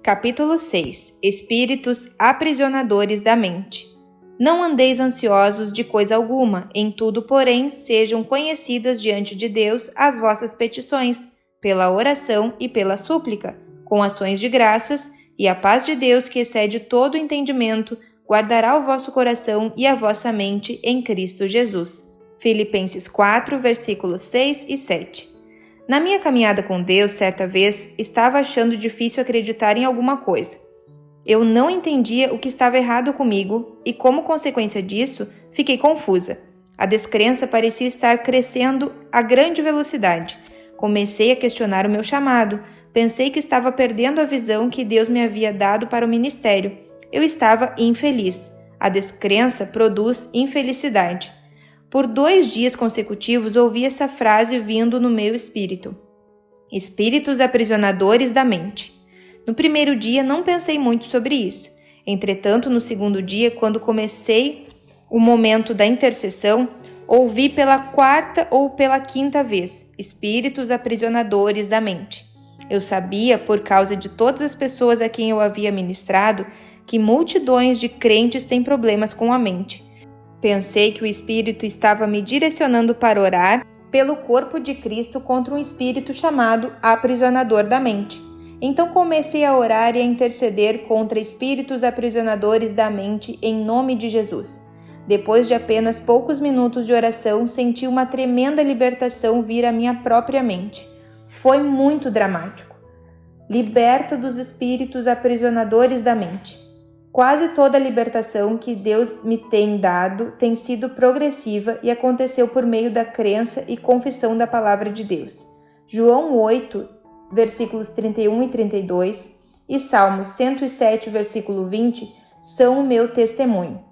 Capítulo 6. Espíritos aprisionadores da mente. Não andeis ansiosos de coisa alguma, em tudo, porém, sejam conhecidas diante de Deus as vossas petições, pela oração e pela súplica, com ações de graças, e a paz de Deus, que excede todo o entendimento, guardará o vosso coração e a vossa mente em Cristo Jesus. Filipenses 4, versículos 6 e 7. Na minha caminhada com Deus, certa vez, estava achando difícil acreditar em alguma coisa. Eu não entendia o que estava errado comigo e, como consequência disso, fiquei confusa. A descrença parecia estar crescendo a grande velocidade. Comecei a questionar o meu chamado. Pensei que estava perdendo a visão que Deus me havia dado para o ministério. Eu estava infeliz. A descrença produz infelicidade. Por 2 dias consecutivos ouvi essa frase vindo no meu espírito. Espíritos aprisionadores da mente. No primeiro dia não pensei muito sobre isso. Entretanto, no segundo dia, quando comecei o momento da intercessão, ouvi pela 4ª ou pela 5ª vez, espíritos aprisionadores da mente. Eu sabia, por causa de todas as pessoas a quem eu havia ministrado, que multidões de crentes têm problemas com a mente. Pensei que o Espírito estava me direcionando para orar pelo corpo de Cristo contra um espírito chamado aprisionador da mente. Então comecei a orar e a interceder contra espíritos aprisionadores da mente em nome de Jesus. Depois de apenas poucos minutos de oração, senti uma tremenda libertação vir à minha própria mente. Foi muito dramático. Liberta dos espíritos aprisionadores da mente. Quase toda a libertação que Deus me tem dado tem sido progressiva e aconteceu por meio da crença e confissão da palavra de Deus. João 8, versículos 31 e 32 e Salmos 107, versículo 20 são o meu testemunho.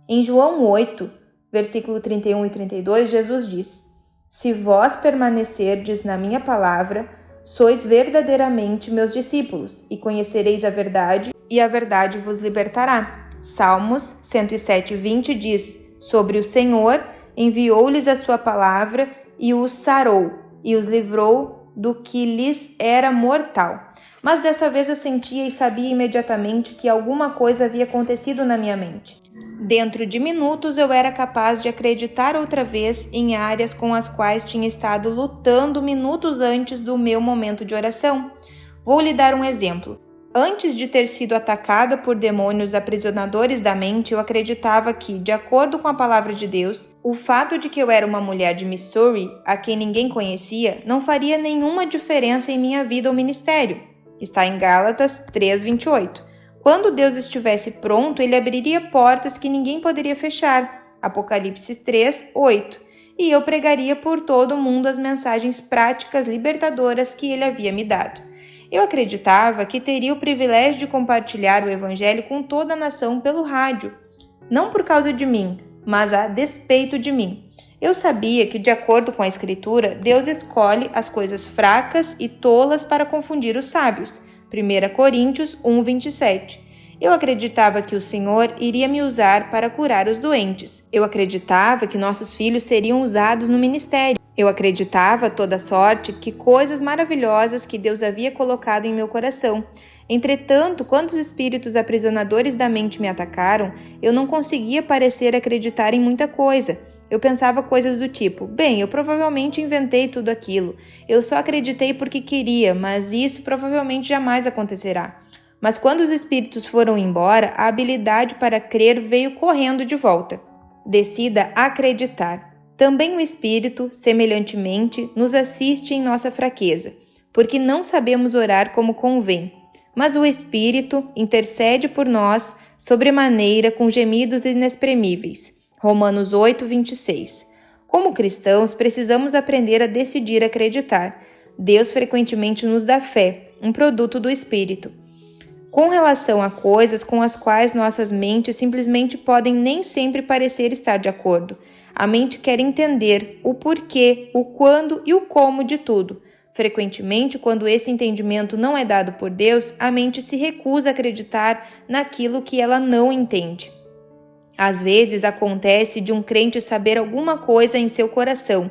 Em João 8, versículo 31 e 32, Jesus diz: Se vós permanecerdes na minha palavra, sois verdadeiramente meus discípulos, e conhecereis a verdade, e a verdade vos libertará. Salmos 107, 20 diz: Sobre o Senhor enviou-lhes a sua palavra e os sarou, e os livrou do que lhes era mortal. Mas dessa vez eu sentia e sabia imediatamente que alguma coisa havia acontecido na minha mente. Dentro de minutos eu era capaz de acreditar outra vez em áreas com as quais tinha estado lutando minutos antes do meu momento de oração. Vou lhe dar um exemplo. Antes de ter sido atacada por demônios aprisionadores da mente, eu acreditava que, de acordo com a palavra de Deus, o fato de que eu era uma mulher de Missouri, a quem ninguém conhecia, não faria nenhuma diferença em minha vida ou ministério. Está em Gálatas 3:28. Quando Deus estivesse pronto, ele abriria portas que ninguém poderia fechar. Apocalipse 3:8. E eu pregaria por todo o mundo as mensagens práticas libertadoras que ele havia me dado. Eu acreditava que teria o privilégio de compartilhar o evangelho com toda a nação pelo rádio. Não por causa de mim, mas a despeito de mim. Eu sabia que, de acordo com a Escritura, Deus escolhe as coisas fracas e tolas para confundir os sábios. 1 Coríntios 1:27. Eu acreditava que o Senhor iria me usar para curar os doentes. Eu acreditava que nossos filhos seriam usados no ministério. Eu acreditava toda sorte que coisas maravilhosas que Deus havia colocado em meu coração. Entretanto, quando os espíritos aprisionadores da mente me atacaram, eu não conseguia parecer acreditar em muita coisa. Eu pensava coisas do tipo: bem, eu provavelmente inventei tudo aquilo. Eu só acreditei porque queria, mas isso provavelmente jamais acontecerá. Mas quando os espíritos foram embora, a habilidade para crer veio correndo de volta. Decida acreditar. Também o Espírito, semelhantemente, nos assiste em nossa fraqueza, porque não sabemos orar como convém. Mas o Espírito intercede por nós sobremaneira com gemidos inexprimíveis. Romanos 8:26. Como cristãos, precisamos aprender a decidir acreditar. Deus frequentemente nos dá fé, um produto do Espírito, com relação a coisas com as quais nossas mentes simplesmente podem nem sempre parecer estar de acordo. A mente quer entender o porquê, o quando e o como de tudo. Frequentemente, quando esse entendimento não é dado por Deus, a mente se recusa a acreditar naquilo que ela não entende. Às vezes acontece de um crente saber alguma coisa em seu coração,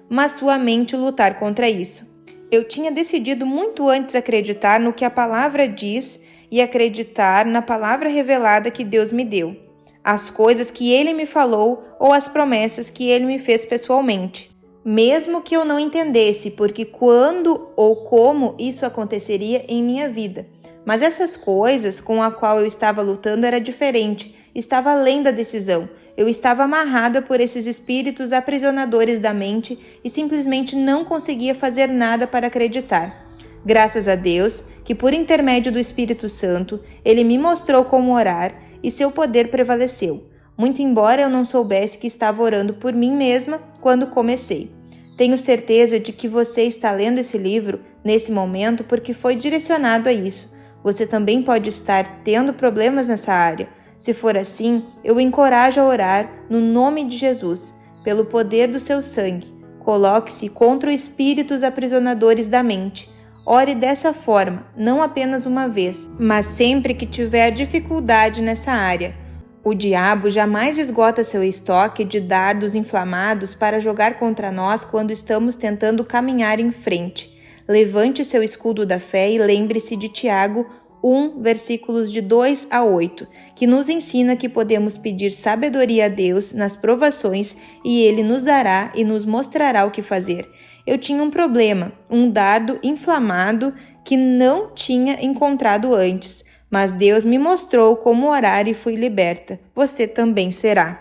mas sua mente lutar contra isso. Eu tinha decidido muito antes acreditar no que a palavra diz e acreditar na palavra revelada que Deus me deu, as coisas que Ele me falou ou as promessas que Ele me fez pessoalmente. Mesmo que eu não entendesse porque quando ou como isso aconteceria em minha vida. Mas essas coisas com a qual eu estava lutando era diferente, estava além da decisão. Eu estava amarrada por esses espíritos aprisionadores da mente e simplesmente não conseguia fazer nada para acreditar. Graças a Deus, que por intermédio do Espírito Santo, Ele me mostrou como orar e seu poder prevaleceu, muito embora eu não soubesse que estava orando por mim mesma quando comecei. Tenho certeza de que você está lendo esse livro nesse momento porque foi direcionado a isso. Você também pode estar tendo problemas nessa área. Se for assim, eu o encorajo a orar no nome de Jesus, pelo poder do seu sangue. Coloque-se contra os espíritos aprisionadores da mente. Ore dessa forma, não apenas uma vez, mas sempre que tiver dificuldade nessa área. O diabo jamais esgota seu estoque de dardos inflamados para jogar contra nós quando estamos tentando caminhar em frente. Levante seu escudo da fé e lembre-se de Tiago 1, versículos de 2 a 8, que nos ensina que podemos pedir sabedoria a Deus nas provações e Ele nos dará e nos mostrará o que fazer. Eu tinha um problema, um dardo inflamado que não tinha encontrado antes, mas Deus me mostrou como orar e fui liberta. Você também será.